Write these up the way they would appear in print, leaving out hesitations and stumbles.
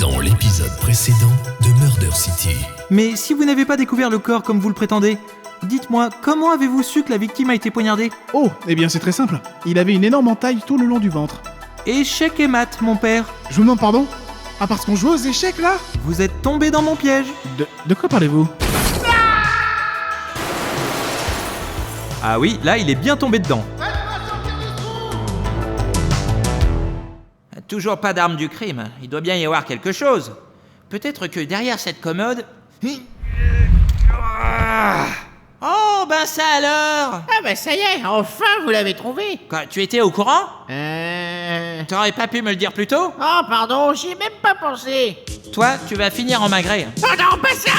dans l'épisode précédent de Murder City. Mais si vous n'avez pas découvert le corps comme vous le prétendez, dites-moi, comment avez-vous su que la victime a été poignardée ? Oh, eh bien c'est très simple. Il avait une énorme entaille tout le long du ventre. Échec et maths, mon père. Je vous demande pardon ? Ah, parce qu'on joue aux échecs là ? Vous êtes tombé dans mon piège. De quoi parlez-vous ? Ah oui, là il est bien tombé dedans. Toujours pas d'arme du crime. Il doit bien y avoir quelque chose. Peut-être que derrière cette commode... Oh, ben ça alors! Ah bah ça y est, enfin vous l'avez trouvé. Quoi, tu étais au courant? T'aurais pas pu me le dire plus tôt? Oh pardon, j'y ai même pas pensé. Toi, tu vas finir en magret. Oh non, pas ça.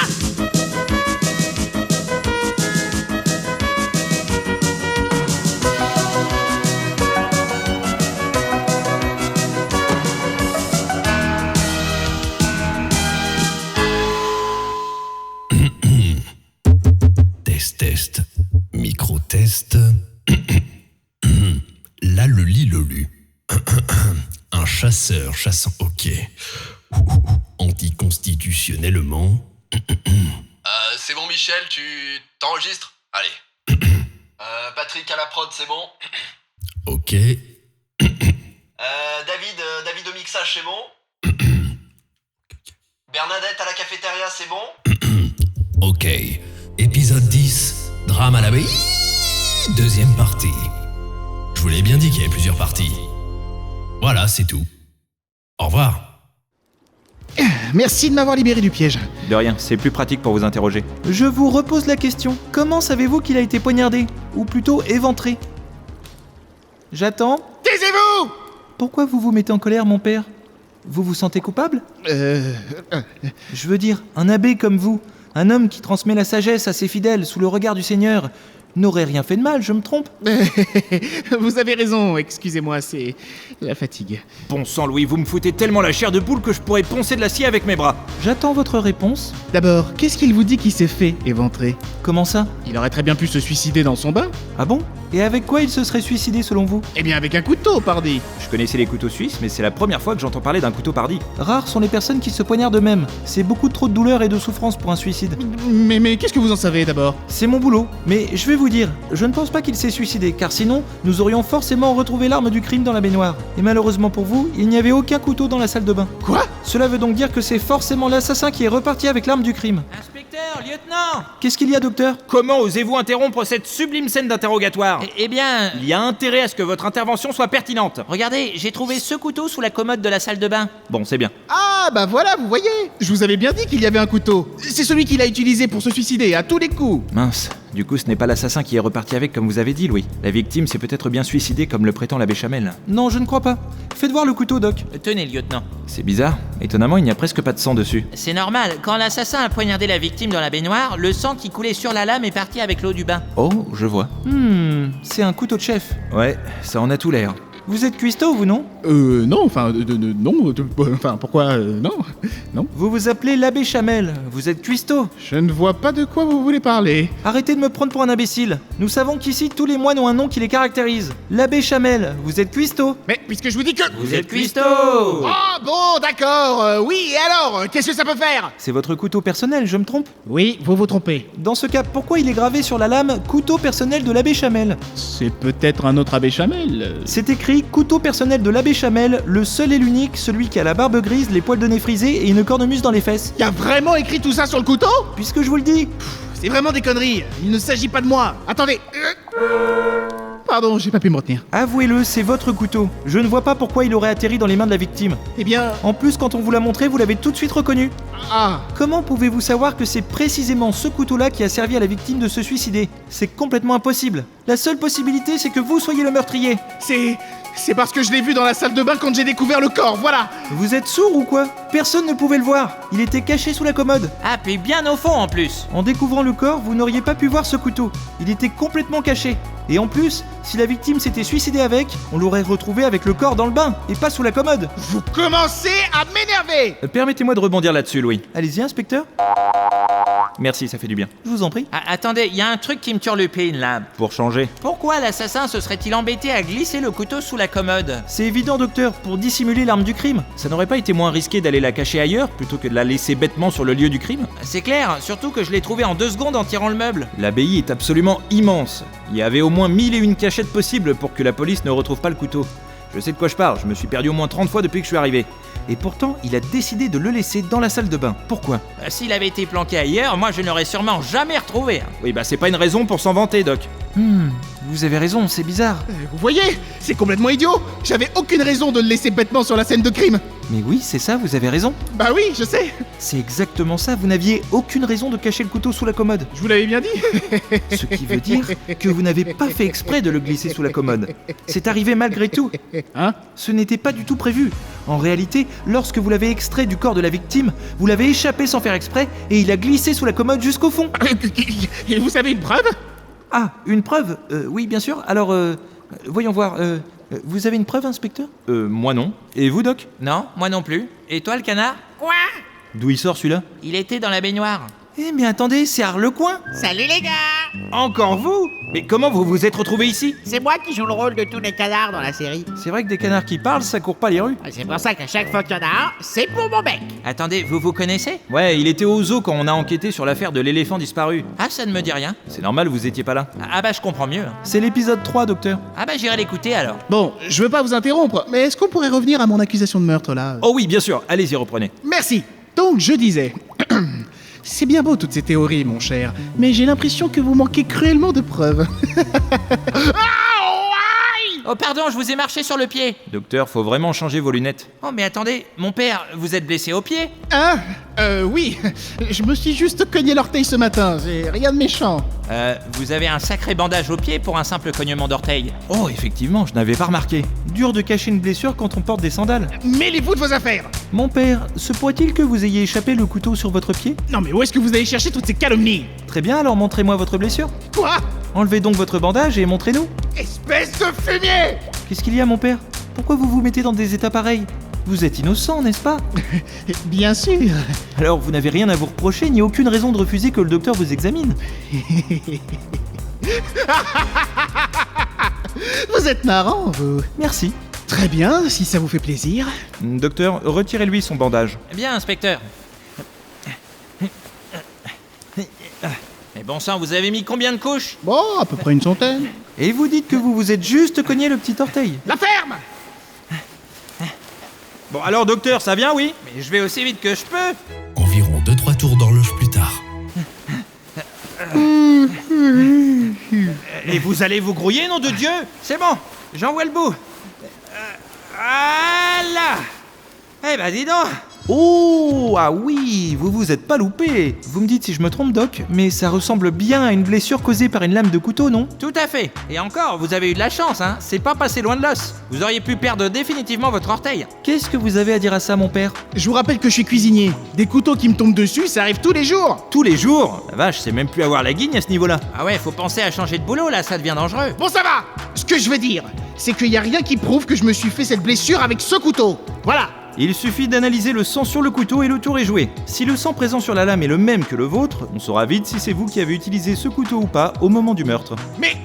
Test, micro-test. Là, le lit le lu. Un chasseur chassant. Ok. Anticonstitutionnellement. C'est bon Michel, tu t'enregistres ? Allez. Patrick à la prod, c'est bon ? Ok. David au mixage, c'est bon ? Bernadette à la cafétéria, c'est bon ? Ok. Épisode 10, drame à la baie. Deuxième partie. Je vous l'ai bien dit qu'il y avait plusieurs parties. Voilà, c'est tout. Au revoir. Merci de m'avoir libéré du piège. De rien, c'est plus pratique pour vous interroger. Je vous repose la question. Comment savez-vous qu'il a été poignardé ? Ou plutôt éventré ? J'attends. Taisez-vous ! Pourquoi vous vous mettez en colère, mon père ? Vous vous sentez coupable ? Je veux dire, un abbé comme vous, un homme qui transmet la sagesse à ses fidèles sous le regard du Seigneur, n'aurait rien fait de mal, je me trompe ? Vous avez raison, excusez-moi, c'est la fatigue. Bon sang, Louis, vous me foutez tellement la chair de poule que je pourrais poncer de l'acier avec mes bras. J'attends votre réponse. D'abord, qu'est-ce qu'il vous dit qu'il s'est fait éventrer ? Comment ça ? Il aurait très bien pu se suicider dans son bain. Ah bon ? Et avec quoi il se serait suicidé selon vous ? Eh bien avec un couteau, pardi. Je connaissais les couteaux suisses, mais c'est la première fois que j'entends parler d'un couteau pardi. Rares sont les personnes qui se poignardent eux-mêmes. C'est beaucoup trop de douleur et de souffrance pour un suicide. Mais qu'est-ce que vous en savez d'abord ? C'est mon boulot. Mais je vais vous dire, je ne pense pas qu'il s'est suicidé, car sinon, nous aurions forcément retrouvé l'arme du crime dans la baignoire. Et malheureusement pour vous, il n'y avait aucun couteau dans la salle de bain. Quoi ? Cela veut donc dire que c'est forcément l'assassin qui est reparti avec l'arme du crime. Inspecteur, lieutenant! Qu'est-ce qu'il y a, docteur ? Comment osez-vous interrompre cette sublime scène d'interrogatoire ? Eh bien... Il y a intérêt à ce que votre intervention soit pertinente. Regardez, j'ai trouvé ce couteau sous la commode de la salle de bain. Bon, c'est bien. Ah bah voilà, vous voyez. Je vous avais bien dit qu'il y avait un couteau. C'est celui qu'il a utilisé pour se suicider, à tous les coups. Mince, du coup ce n'est pas l'assassin qui est reparti avec comme vous avez dit, Louis. La victime s'est peut-être bien suicidée comme le prétend l'abbé Chamel. Non, je ne crois pas. Faites voir le couteau, Doc. Tenez, lieutenant. C'est bizarre. Étonnamment, il n'y a presque pas de sang dessus. C'est normal, quand l'assassin a poignardé la victime dans la baignoire, le sang qui coulait sur la lame est parti avec l'eau du bain. Oh, je vois. C'est un couteau de chef. Ouais, ça en a tout l'air. Vous êtes cuistot, vous, non ? Non, enfin, non, enfin, pourquoi, non. Vous vous appelez l'abbé Chamel, vous êtes cuistot. Je ne vois pas de quoi vous voulez parler. Arrêtez de me prendre pour un imbécile. Nous savons qu'ici, tous les moines ont un nom qui les caractérise. L'abbé Chamel, vous êtes cuistot. Mais, puisque je vous dis que... Vous êtes cuistot. Ah bon, d'accord, oui, et alors, qu'est-ce que ça peut faire ? C'est votre couteau personnel, je me trompe ? Oui, vous vous trompez. Dans ce cas, pourquoi il est gravé sur la lame « Couteau personnel de l'abbé Chamel » ? C'est peut-être un autre abbé Chamel. C'est écrit « Couteau personnel de l'abbé Chamel, le seul et l'unique, celui qui a la barbe grise, les poils de nez frisés et une cornemuse dans les fesses. » Y a vraiment écrit tout ça sur le couteau ? Puisque je vous le dis. C'est vraiment des conneries, il ne s'agit pas de moi. Attendez. Pardon, j'ai pas pu me retenir. Avouez-le, c'est votre couteau. Je ne vois pas pourquoi il aurait atterri dans les mains de la victime. Eh bien... En plus, quand on vous l'a montré, vous l'avez tout de suite reconnu. Ah. Comment pouvez-vous savoir que c'est précisément ce couteau-là qui a servi à la victime de se suicider ? C'est complètement impossible. La seule possibilité, c'est que vous soyez le meurtrier. C'est parce que je l'ai vu dans la salle de bain quand j'ai découvert le corps, voilà. Vous êtes sourd ou quoi ? Personne ne pouvait le voir. Il était caché sous la commode. Ah, puis bien au fond en plus. En découvrant le corps, vous n'auriez pas pu voir ce couteau. Il était complètement caché. Et en plus, si la victime s'était suicidée avec, on l'aurait retrouvé avec le corps dans le bain, et pas sous la commode. Vous commencez à m'énerver. Permettez-moi de rebondir là-dessus, Louis. Allez-y, inspecteur. Merci, ça fait du bien. Je vous en prie. Ah, attendez, il y a un truc qui me turlupine là. Pour changer. Pourquoi l'assassin se serait-il embêté à glisser le couteau sous la commode? C'est évident, docteur, pour dissimuler l'arme du crime. Ça n'aurait pas été moins risqué d'aller la cacher ailleurs plutôt que de la laisser bêtement sur le lieu du crime? C'est clair, surtout que je l'ai trouvé en 2 secondes en tirant le meuble. L'abbaye est absolument immense. Il y avait au moins 1001 cachettes possibles pour que la police ne retrouve pas le couteau. Je sais de quoi je parle, je me suis perdu au moins 30 fois depuis que je suis arrivé. Et pourtant, il a décidé de le laisser dans la salle de bain. Pourquoi? S'il avait été planqué ailleurs, moi je n'aurais sûrement jamais retrouvé. Oui, bah c'est pas une raison pour s'en vanter, Doc. Vous avez raison, c'est bizarre. Vous voyez, c'est complètement idiot. J'avais aucune raison de le laisser bêtement sur la scène de crime. Mais oui, c'est ça, vous avez raison. Bah oui, je sais. C'est exactement ça, vous n'aviez aucune raison de cacher le couteau sous la commode. Je vous l'avais bien dit. Ce qui veut dire que vous n'avez pas fait exprès de le glisser sous la commode. C'est arrivé malgré tout. Hein? Ce n'était pas du tout prévu. En réalité, lorsque vous l'avez extrait du corps de la victime, vous l'avez échappé sans faire exprès et il a glissé sous la commode jusqu'au fond. Et vous avez une preuve? Ah, une preuve? Oui, bien sûr. Alors, voyons voir. Vous avez une preuve, inspecteur? Moi non. Et vous, Doc? Non, moi non plus. Et toi le canard? Quoi? D'où il sort celui-là? Il était dans la baignoire. Eh mais attendez, c'est Harlequin! Salut les gars! Encore vous? Mais comment vous vous êtes retrouvé ici? C'est moi qui joue le rôle de tous les canards dans la série. C'est vrai que des canards qui parlent, ça court pas les rues. C'est pour ça qu'à chaque fois qu'il y en a un, c'est pour mon bec. Attendez, vous vous connaissez? Ouais, il était au zoo quand on a enquêté sur l'affaire de l'éléphant disparu. Ah, ça ne me dit rien. C'est normal, vous étiez pas là. Ah bah je comprends mieux. C'est l'épisode 3, docteur. Ah bah j'irai l'écouter alors. Bon, je veux pas vous interrompre, mais est-ce qu'on pourrait revenir à mon accusation de meurtre là? Oh oui, bien sûr, allez-y, reprenez. Merci. Donc je disais... C'est bien beau toutes ces théories, mon cher, mais j'ai l'impression que vous manquez cruellement de preuves. Oh pardon, je vous ai marché sur le pied. Docteur, faut vraiment changer vos lunettes. Oh mais attendez, mon père, vous êtes blessé au pied? Hein? Oui. Je me suis juste cogné l'orteil ce matin, j'ai rien de méchant. Vous avez un sacré bandage au pied pour un simple cognement d'orteil. Oh, effectivement, je n'avais pas remarqué. Dur de cacher une blessure quand on porte des sandales. Mêlez-vous de vos affaires! Mon père, se pourrait-il que vous ayez échappé le couteau sur votre pied? Non mais où est-ce que vous allez chercher toutes ces calomnies? Très bien, alors montrez-moi votre blessure. Quoi? Enlevez donc votre bandage et montrez-nous. Espèce de fumier! Qu'est-ce qu'il y a, mon père? Pourquoi vous vous mettez dans des états pareils? Vous êtes innocent, n'est-ce pas? Bien sûr. Alors, vous n'avez rien à vous reprocher, ni aucune raison de refuser que le docteur vous examine. Vous êtes marrant, vous. Merci. Très bien, si ça vous fait plaisir. Docteur, retirez-lui son bandage. Bien, inspecteur. Mais bon sang, vous avez mis combien de couches? Bon, à peu près une centaine. Et vous dites que vous vous êtes juste cogné le petit orteil. La ferme! Bon, alors, docteur, ça vient, oui? Mais je vais aussi vite que je peux. Environ 2-3 tours d'horloge plus tard. Et vous allez vous grouiller, nom de Dieu? C'est bon, j'en vois le bout. Voilà. Eh ben dis donc. Oh, ah oui, vous vous êtes pas loupé. Vous me dites si je me trompe, Doc, mais ça ressemble bien à une blessure causée par une lame de couteau, non? Tout à fait. Et encore, vous avez eu de la chance, hein. C'est pas passé loin de l'os. Vous auriez pu perdre définitivement votre orteil. Qu'est-ce que vous avez à dire à ça, mon père? Je vous rappelle que je suis cuisinier. Des couteaux qui me tombent dessus, ça arrive tous les jours. Tous les jours? La vache, c'est même plus avoir la guigne à ce niveau-là. Ah ouais, faut penser à changer de boulot là, ça devient dangereux. Bon, ça va. Ce que je veux dire, c'est qu'il y a rien qui prouve que je me suis fait cette blessure avec ce couteau. Voilà. Il suffit d'analyser le sang sur le couteau et le tour est joué. Si le sang présent sur la lame est le même que le vôtre, on saura vite si c'est vous qui avez utilisé ce couteau ou pas au moment du meurtre. Mais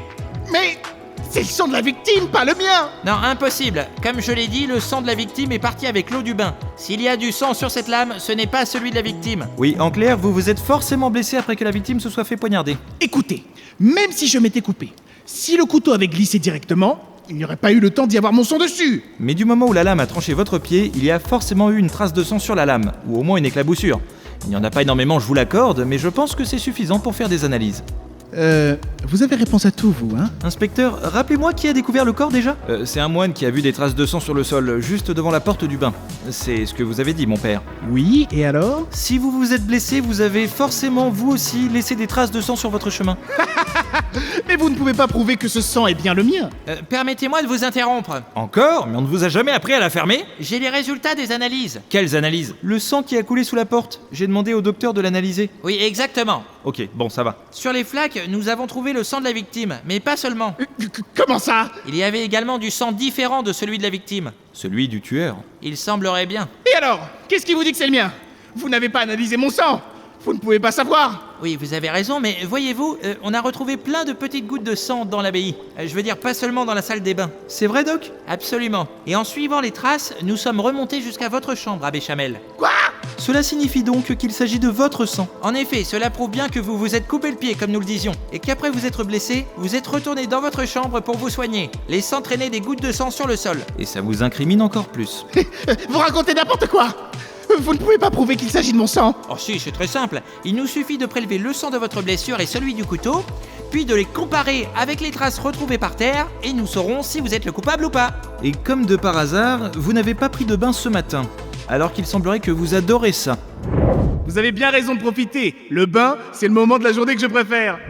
c'est le sang de la victime, pas le mien. Non, impossible. Comme je l'ai dit, le sang de la victime est parti avec l'eau du bain. S'il y a du sang sur cette lame, ce n'est pas celui de la victime. Oui, en clair, vous vous êtes forcément blessé après que la victime se soit fait poignarder. Écoutez, même si je m'étais coupé, si le couteau avait glissé directement, il n'y aurait pas eu le temps d'y avoir mon sang dessus. Mais du moment où la lame a tranché votre pied, il y a forcément eu une trace de sang sur la lame, ou au moins une éclaboussure. Il n'y en a pas énormément, je vous l'accorde, mais je pense que c'est suffisant pour faire des analyses. Vous avez réponse à tout, vous, hein? Inspecteur, rappelez-moi qui a découvert le corps déjà? C'est un moine qui a vu des traces de sang sur le sol, juste devant la porte du bain. C'est ce que vous avez dit, mon père. Oui, et alors? Si vous vous êtes blessé, vous avez forcément, vous aussi, laissé des traces de sang sur votre chemin. Mais vous ne pouvez pas prouver que ce sang est bien le mien. Permettez-moi de vous interrompre. Encore? Mais on ne vous a jamais appris à la fermer? J'ai les résultats des analyses. Quelles analyses? Le sang qui a coulé sous la porte. J'ai demandé au docteur de l'analyser. Oui, exactement. Ok, bon, ça va. Sur les flaques, nous avons trouvé le sang de la victime, mais pas seulement. Comment ça? Il y avait également du sang différent de celui de la victime. Celui du tueur. Il semblerait bien. Et alors? Qu'est-ce qui vous dit que c'est le mien? Vous n'avez pas analysé mon sang. Vous ne pouvez pas savoir. Oui, vous avez raison, mais voyez-vous, on a retrouvé plein de petites gouttes de sang dans l'abbaye. Je veux dire, pas seulement dans la salle des bains. C'est vrai, Doc? Absolument. Et en suivant les traces, nous sommes remontés jusqu'à votre chambre, Abbé Chamel. Cela signifie donc qu'il s'agit de votre sang. En effet, cela prouve bien que vous vous êtes coupé le pied, comme nous le disions, et qu'après vous être blessé, vous êtes retourné dans votre chambre pour vous soigner, laissant traîner des gouttes de sang sur le sol. Et ça vous incrimine encore plus. Vous racontez n'importe quoi. Vous ne pouvez pas prouver qu'il s'agit de mon sang. Oh si, c'est très simple. Il nous suffit de prélever le sang de votre blessure et celui du couteau, puis de les comparer avec les traces retrouvées par terre, et nous saurons si vous êtes le coupable ou pas. Et comme de par hasard, vous n'avez pas pris de bain ce matin, alors qu'il semblerait que vous adorez ça. Vous avez bien raison de profiter. Le bain, c'est le moment de la journée que je préfère.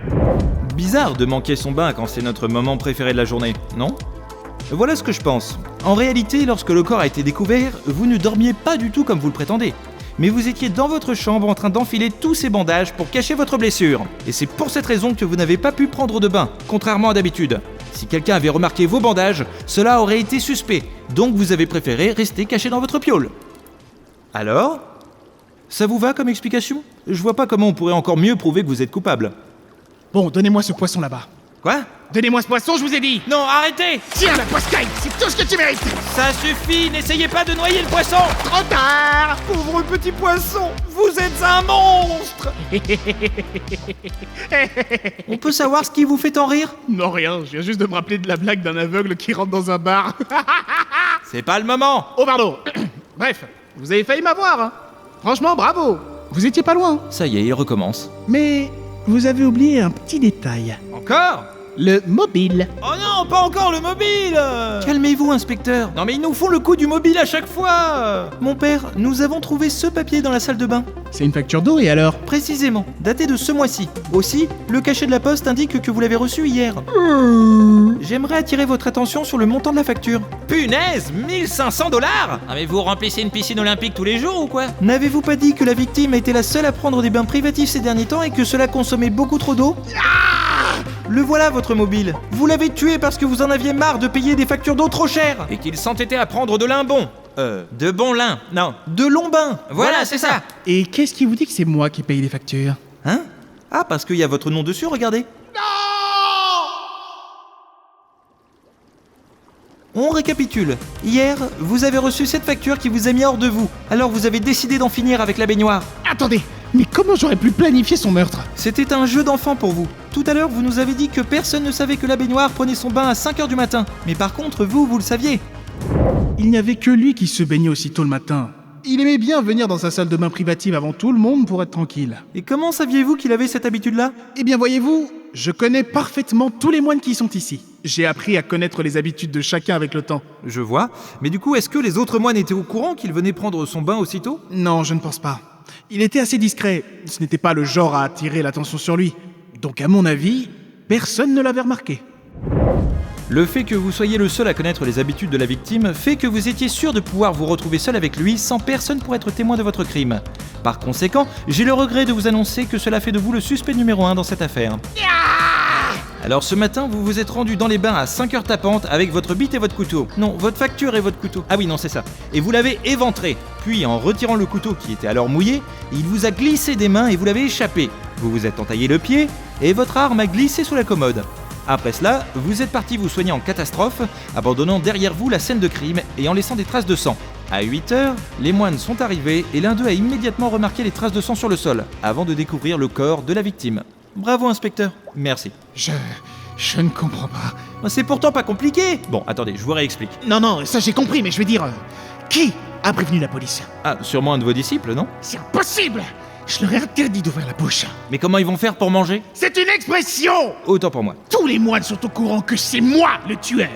Bizarre de manquer son bain quand c'est notre moment préféré de la journée, non? Voilà ce que je pense. En réalité, lorsque le corps a été découvert, vous ne dormiez pas du tout comme vous le prétendez. Mais vous étiez dans votre chambre en train d'enfiler tous ces bandages pour cacher votre blessure. Et c'est pour cette raison que vous n'avez pas pu prendre de bain, contrairement à d'habitude. Si quelqu'un avait remarqué vos bandages, cela aurait été suspect. Donc vous avez préféré rester caché dans votre piaule. Alors? Ça vous va comme explication? Je vois pas comment on pourrait encore mieux prouver que vous êtes coupable. Bon, donnez-moi ce poisson là-bas. Quoi? Donnez-moi ce poisson, je vous ai dit. Non, arrêtez! Tiens, la poiscaille, c'est tout ce que tu mérites. Ça suffit, n'essayez pas de noyer le poisson! Trop tard. Pauvre petit poisson, vous êtes un monstre! On peut savoir ce qui vous fait en rire? Non, rien, je viens juste de me rappeler de la blague d'un aveugle qui rentre dans un bar. C'est pas le moment! Oh, pardon. Bref, vous avez failli m'avoir, hein. Franchement, bravo. Vous étiez pas loin. Ça y est, il recommence. Mais vous avez oublié un petit détail. Encore? Le mobile. Oh non, pas encore le mobile! Calmez-vous, inspecteur. Non mais ils nous font le coup du mobile à chaque fois. Mon père, nous avons trouvé ce papier dans la salle de bain. C'est une facture d'eau et alors? Précisément, daté de ce mois-ci. Aussi, le cachet de la poste indique que vous l'avez reçu hier. J'aimerais attirer votre attention sur le montant de la facture. Punaise, 1500 $! Ah mais vous remplissez une piscine olympique tous les jours ou quoi? N'avez-vous pas dit que la victime était la seule à prendre des bains privatifs ces derniers temps et que cela consommait beaucoup trop d'eau? Le voilà votre mobile. Vous l'avez tué parce que vous en aviez marre de payer des factures d'eau trop chères. Et qu'il s'entêtait à prendre de lin bon. De bon lin. Non. De longs bains. Voilà, c'est ça. Et qu'est-ce qui vous dit que c'est moi qui paye les factures? Hein? Ah, parce qu'il y a votre nom dessus, regardez. On récapitule. Hier, vous avez reçu cette facture qui vous a mis hors de vous. Alors vous avez décidé d'en finir avec la baignoire. Attendez, mais comment j'aurais pu planifier son meurtre? C'était un jeu d'enfant pour vous. Tout à l'heure, vous nous avez dit que personne ne savait que la baignoire prenait son bain à 5h du matin. Mais par contre, vous le saviez. Il n'y avait que lui qui se baignait aussitôt le matin. Il aimait bien venir dans sa salle de bain privative avant tout le monde pour être tranquille. Et comment saviez-vous qu'il avait cette habitude-là? Eh bien voyez-vous, je connais parfaitement tous les moines qui sont ici. J'ai appris à connaître les habitudes de chacun avec le temps. Je vois. Mais du coup, est-ce que les autres moines étaient au courant qu'il venait prendre son bain aussitôt? Non, je ne pense pas. Il était assez discret. Ce n'était pas le genre à attirer l'attention sur lui. Donc à mon avis, personne ne l'avait remarqué. Le fait que vous soyez le seul à connaître les habitudes de la victime fait que vous étiez sûr de pouvoir vous retrouver seul avec lui sans personne pour être témoin de votre crime. Par conséquent, j'ai le regret de vous annoncer que cela fait de vous le suspect numéro 1 dans cette affaire. Alors ce matin, vous vous êtes rendu dans les bains à 5h tapantes avec votre bite et votre couteau. Non, votre facture et votre couteau. Ah oui, non, c'est ça. Et vous l'avez éventré. Puis, en retirant le couteau qui était alors mouillé, il vous a glissé des mains et vous l'avez échappé. Vous vous êtes entaillé le pied et votre arme a glissé sous la commode. Après cela, vous êtes parti vous soigner en catastrophe, abandonnant derrière vous la scène de crime et en laissant des traces de sang. À 8h, les moines sont arrivés et l'un d'eux a immédiatement remarqué les traces de sang sur le sol, avant de découvrir le corps de la victime. Bravo, inspecteur. Merci. Je ne comprends pas. C'est pourtant pas compliqué. Bon, attendez, je vous réexplique. Non, ça j'ai compris, mais je veux dire... qui a prévenu la police? Ah, sûrement un de vos disciples, non? C'est impossible! Je leur ai interdit d'ouvrir la bouche. Mais comment ils vont faire pour manger? C'est une expression! Autant pour moi. Tous les moines sont au courant que c'est moi le tueur.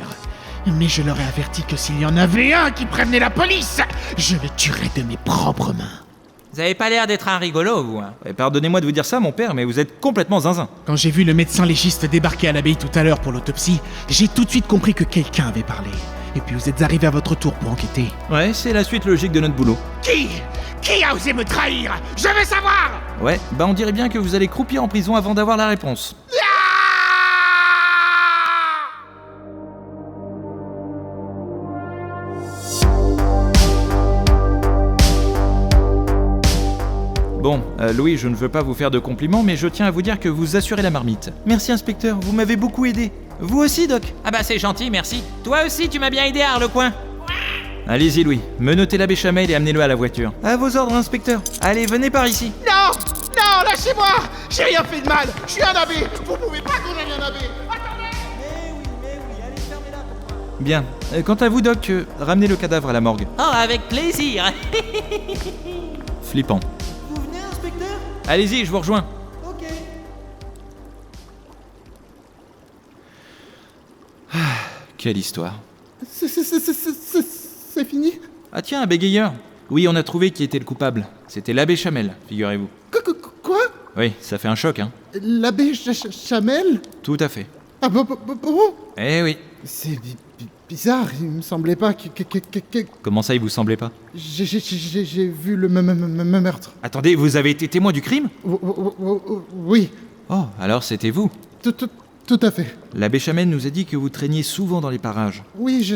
Mais je leur ai averti que s'il y en avait un qui prévenait la police, je le tuerais de mes propres mains. Vous avez pas l'air d'être un rigolo, vous, hein. Pardonnez-moi de vous dire ça, mon père, mais vous êtes complètement zinzin. Quand j'ai vu le médecin légiste débarquer à l'abbaye tout à l'heure pour l'autopsie, j'ai tout de suite compris que quelqu'un avait parlé. Et puis vous êtes arrivé à votre tour pour enquêter. Ouais, c'est la suite logique de notre boulot. Qui a osé me trahir? Je veux savoir! Ouais, bah on dirait bien que vous allez croupir en prison avant d'avoir la réponse. Bon, Louis, je ne veux pas vous faire de compliments, mais je tiens à vous dire que vous assurez la marmite. Merci, inspecteur, vous m'avez beaucoup aidé. Vous aussi, Doc. Ah bah c'est gentil, merci. Toi aussi, tu m'as bien aidé à Harlequin. Allez-y, Louis, menottez la béchamel et amenez-le à la voiture. À vos ordres, inspecteur. Allez, venez par ici. Non! Non, lâchez-moi! J'ai rien fait de mal! Je suis un abbé! Vous pouvez pas condamner un abbé! Bien. Quant à vous, Doc, ramenez le cadavre à la morgue. Oh, avec plaisir. Flippant. Vous venez, inspecteur? Allez-y, je vous rejoins. Ok. Quelle histoire. C'est fini? Ah tiens, un bégayeur. Oui, on a trouvé qui était le coupable. C'était l'abbé Chamel, figurez-vous. Quoi? Oui, ça fait un choc, hein. L'abbé Chamel? Tout à fait. Ah bon? Eh oui. C'est bizarre, il me semblait pas que... Comment ça, il vous semblait pas? J'ai vu le meurtre. Attendez, vous avez été témoin du crime? Oui, Oh, alors c'était vous. tout à fait. L'abbé Chamel nous a dit que vous traîniez souvent dans les parages. Oui,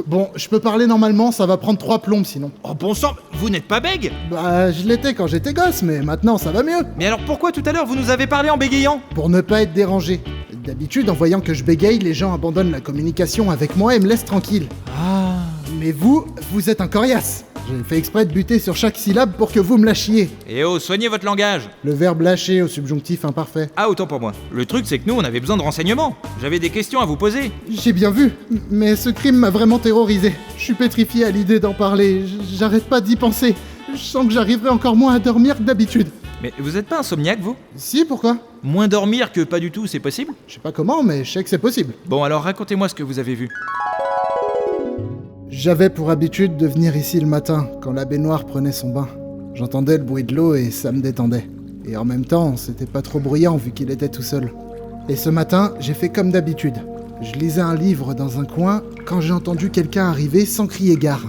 bon, je peux parler normalement, ça va prendre 3 plombes sinon. Oh bon sang, vous n'êtes pas bègue? Bah, je l'étais quand j'étais gosse, mais maintenant ça va mieux. Mais alors pourquoi tout à l'heure vous nous avez parlé en bégayant? Pour ne pas être dérangé. D'habitude, en voyant que je bégaye, les gens abandonnent la communication avec moi et me laissent tranquille. Ah. Mais vous êtes un coriace. J'ai fait exprès de buter sur chaque syllabe pour que vous me lâchiez. Eh oh, soignez votre langage. Le verbe lâcher au subjonctif imparfait. Ah, autant pour moi. Le truc, c'est que nous, on avait besoin de renseignements. J'avais des questions à vous poser. J'ai bien vu, mais ce crime m'a vraiment terrorisé. Je suis pétrifié à l'idée d'en parler, j'arrête pas d'y penser. Je sens que j'arriverai encore moins à dormir que d'habitude. Mais vous êtes pas insomniaque, vous? Si, pourquoi? Moins dormir que pas du tout, c'est possible? Je sais pas comment, mais je sais que c'est possible. Bon, alors racontez-moi ce que vous avez vu. J'avais pour habitude de venir ici le matin, quand la baignoire prenait son bain. J'entendais le bruit de l'eau et ça me détendait. Et en même temps, c'était pas trop bruyant vu qu'il était tout seul. Et ce matin, j'ai fait comme d'habitude. Je lisais un livre dans un coin quand j'ai entendu quelqu'un arriver sans crier gare.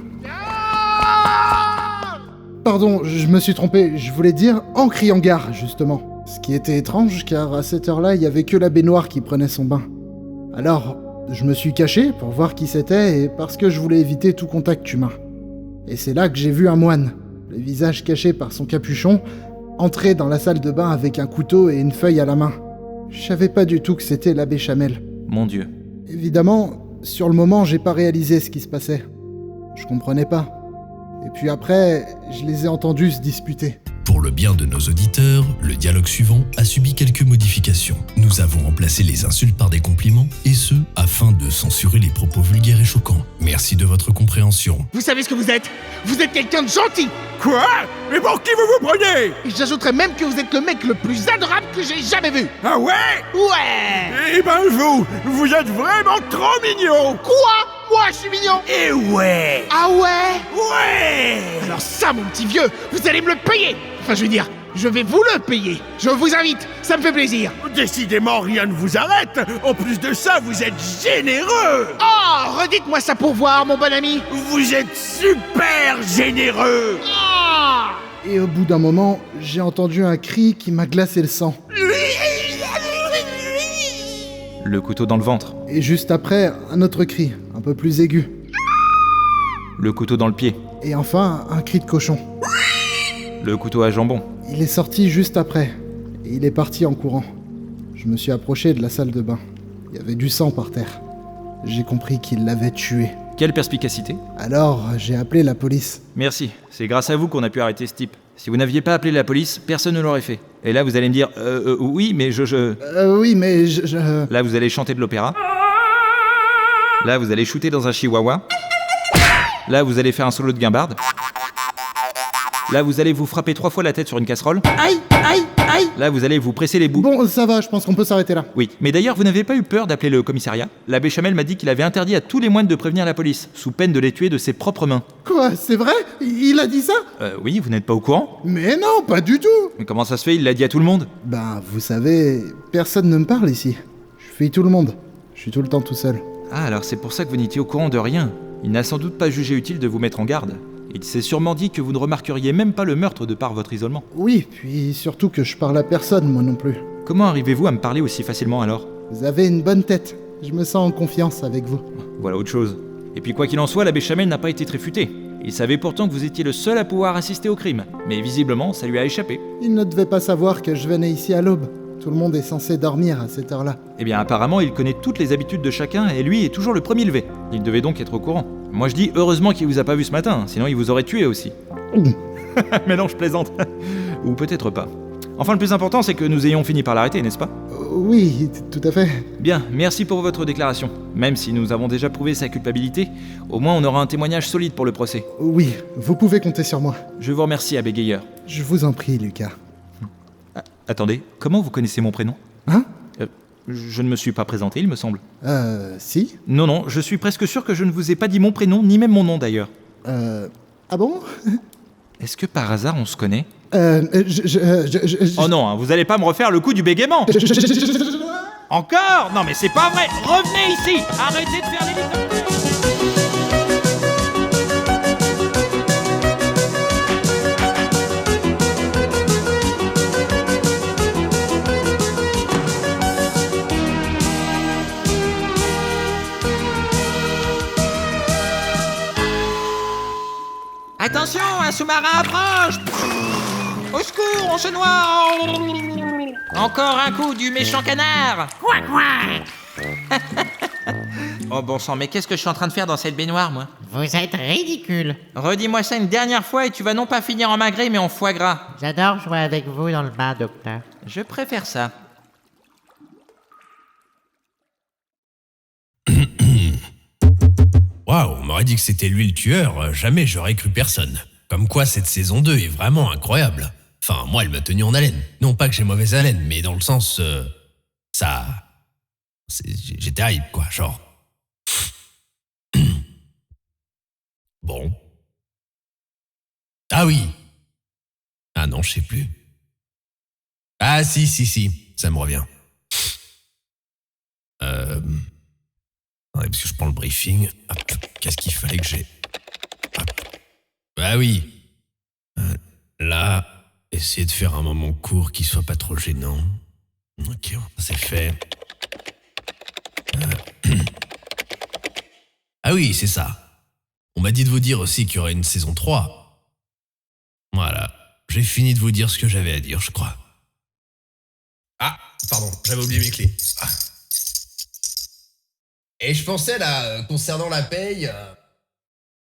Pardon, je me suis trompé, je voulais dire en criant gare, justement. Ce qui était étrange, car à cette heure-là, il y avait que la baignoire qui prenait son bain. Alors, je me suis caché pour voir qui c'était et parce que je voulais éviter tout contact humain. Et c'est là que j'ai vu un moine, le visage caché par son capuchon, entrer dans la salle de bain avec un couteau et une feuille à la main. Je savais pas du tout que c'était l'abbé Chamel. Mon Dieu. Évidemment, sur le moment, j'ai pas réalisé ce qui se passait. Je comprenais pas. Et puis après, je les ai entendus se disputer. Pour le bien de nos auditeurs, le dialogue suivant a subi quelques modifications. Nous avons remplacé les insultes par des compliments, et ce, afin de censurer les propos vulgaires et choquants. Merci de votre compréhension. Vous savez ce que vous êtes? Vous êtes quelqu'un de gentil. Quoi? Mais pour qui vous vous prenez? Et j'ajouterais même que vous êtes le mec le plus adorable que j'ai jamais vu. Ah ouais? Ouais. Eh ben vous êtes vraiment trop mignon. Quoi? Moi, je suis mignon. Eh ouais. Ah ouais? Ouais. Alors ça, mon petit vieux, vous allez me le payer. Enfin, je veux dire, je vais vous le payer. Je vous invite, ça me fait plaisir. Décidément, rien ne vous arrête. En plus de ça, vous êtes généreux. Oh, redites-moi ça pour voir, mon bon ami. Vous êtes super généreux. Oh. Et au bout d'un moment, j'ai entendu un cri qui m'a glacé le sang. Le couteau dans le ventre. Et juste après, un autre cri, un peu plus aigu. Le couteau dans le pied. Et enfin, un cri de cochon. Le couteau à jambon. Il est sorti juste après, et il est parti en courant. Je me suis approché de la salle de bain. Il y avait du sang par terre. J'ai compris qu'il l'avait tué. Quelle perspicacité. Alors, j'ai appelé la police. Merci, c'est grâce à vous qu'on a pu arrêter ce type. Si vous n'aviez pas appelé la police, personne ne l'aurait fait. Et là, vous allez me dire, oui, mais oui, mais Là, vous allez chanter de l'opéra. Là, vous allez shooter dans un chihuahua. Là, vous allez faire un solo de guimbarde. Là, vous allez vous frapper 3 fois la tête sur une casserole. Aïe, aïe, aïe. Là, vous allez vous presser les bouts. Bon, ça va, je pense qu'on peut s'arrêter là. Oui, mais d'ailleurs, vous n'avez pas eu peur d'appeler le commissariat? L'abbé Chamel m'a dit qu'il avait interdit à tous les moines de prévenir la police, sous peine de les tuer de ses propres mains. Quoi, c'est vrai? Il a dit ça? Oui, vous n'êtes pas au courant? Mais non, pas du tout. Mais comment ça se fait? Il l'a dit à tout le monde? Ben, vous savez, personne ne me parle ici. Je fuis tout le monde. Je suis tout le temps tout seul. Ah, alors c'est pour ça que vous n'étiez au courant de rien. Il n'a sans doute pas jugé utile de vous mettre en garde. Il s'est sûrement dit que vous ne remarqueriez même pas le meurtre de par votre isolement. Oui, puis surtout que je parle à personne, moi non plus. Comment arrivez-vous à me parler aussi facilement alors? Vous avez une bonne tête. Je me sens en confiance avec vous. Voilà autre chose. Et puis quoi qu'il en soit, l'abbé Chamel n'a pas été très futé. Il savait pourtant que vous étiez le seul à pouvoir assister au crime, mais visiblement, ça lui a échappé. Il ne devait pas savoir que je venais ici à l'aube. Tout le monde est censé dormir à cette heure-là. Eh bien, apparemment, il connaît toutes les habitudes de chacun et lui est toujours le premier levé. Il devait donc être au courant. Moi, je dis heureusement qu'il vous a pas vu ce matin, sinon il vous aurait tué aussi. Mais non, je plaisante. Ou peut-être pas. Enfin, le plus important, c'est que nous ayons fini par l'arrêter, n'est-ce pas ? Oui, tout à fait. Bien, merci pour votre déclaration. Même si nous avons déjà prouvé sa culpabilité, au moins on aura un témoignage solide pour le procès. Oui, vous pouvez compter sur moi. Je vous remercie, Abbé Geyer. Je vous en prie, Lucas. Attendez, comment vous connaissez mon prénom ? Hein ? Je ne me suis pas présenté, il me semble. Si ? Non, je suis presque sûr que je ne vous ai pas dit mon prénom, ni même mon nom d'ailleurs. Ah bon ? Est-ce que par hasard on se connaît ? je... Oh non, vous allez pas me refaire le coup du bégaiement ! Encore ? Non mais c'est pas vrai ! Revenez ici ! Arrêtez de faire l'hélicoptère ! Attention, un sous-marin approche. Au secours, on se noie. Encore un coup du méchant canard. Quoi, quoi? Oh bon sang, mais qu'est-ce que je suis en train de faire dans cette baignoire, moi ? Vous êtes ridicule. Redis-moi ça une dernière fois et tu vas non pas finir en magret, mais en foie gras. J'adore jouer avec vous dans le bain, docteur. Je préfère ça. Waouh, on m'aurait dit que c'était lui le tueur, jamais j'aurais cru personne. Comme quoi cette saison 2 est vraiment incroyable. Enfin, moi elle m'a tenu en haleine. Non pas que j'ai mauvaise haleine, mais dans le sens... J'étais hype quoi, genre... Bon. Ah oui. Ah non, je sais plus. Ah si, ça me revient. Attendez, parce que je prends le briefing. Hop, qu'est-ce qu'il fallait que j'ai... Hop. Ah oui. Là, essayer de faire un moment court qui soit pas trop gênant. Ok, ça c'est fait. Ah oui, c'est ça. On m'a dit de vous dire aussi qu'il y aurait une saison 3. Voilà, j'ai fini de vous dire ce que j'avais à dire, je crois. Ah, pardon, j'avais oublié mes clés. Ah. Et je pensais là, concernant la paye...